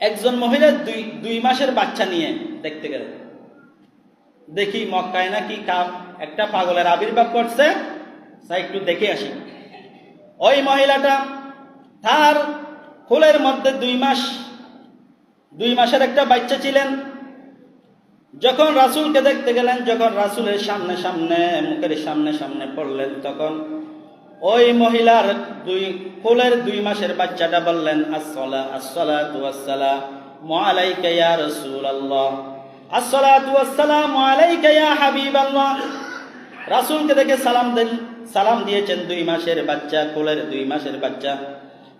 একজন মহিলা দুই মাসের বাচ্চা নিয়ে দেখতে গেলেন। দেখি মক্কায় নাকি একটা পাগলের আবির্ভাব করছে, তাই একটু দেখে আসি। ওই মহিলাটা তার কোলের মধ্যে 2 মাসের একটা বাচ্চা ছিলেন। যখন রাসূলকে দেখতে গেলেন, যখন রাসূলের মুখের সামনে পড়লেন, তখন ওই মহিলার কোলের 2 মাসের বাচ্চাটা বললেন, আসসালাতু ওয়াসসালামু আলাইকা ইয়া রাসূলুল্লাহ, আসসালাতু ওয়াসসালামু আলাইকা ইয়া হাবিবাল্লাহ। রাসূলকে দেখে সালাম দিয়েছেন 2 মাসের বাচ্চা, কোলের 2 মাসের বাচ্চা।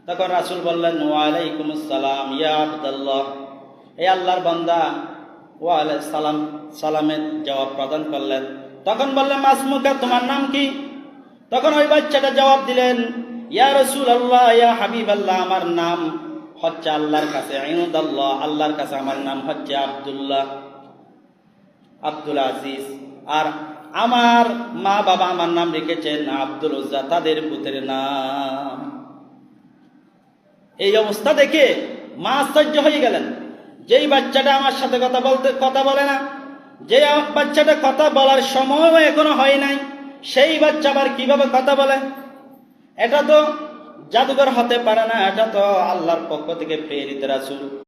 তখন রাসূল বললেন, ওয়া আলাইকুমুস সালাম ইয়া আব্দুল্লাহ, হে আল্লাহর বান্দা, ওয়া আলাইহিস সালাম, সালামের জবাব প্রদান করলেন। তখন বললেন, মাসমুকা, তোমার নাম কি? তখন ওই বাচ্চাটা জবাব দিলেন, ইয়া রাসূলুল্লাহ ইয়া হাবিবাল্লাহ, আমার নাম হচ্ছে আল্লাহর কাছে ইনদাল্লাহ, আল্লাহর কাছে আমার নাম হচ্ছে আব্দুল আজিজ, আর আমার মা বাবা আমার নাম রেখেছেন আব্দুল উজ্জা, তাদের পুত্রের নাম। এই অবস্থা দেখে মা আশ্চর্য হয়ে গেলেন। যেই বাচ্চাটা আমার সাথে কথা বলে না, যে বাচ্চাটা কথা বলার সময়ও এখনো হয় নাই, সেই বাচ্চা আবার কিভাবে কথা বলে? এটা তো জাদুঘর হতে পারে না, এটা তো আল্লাহর পক্ষ থেকে প্রেরিত রাসূল।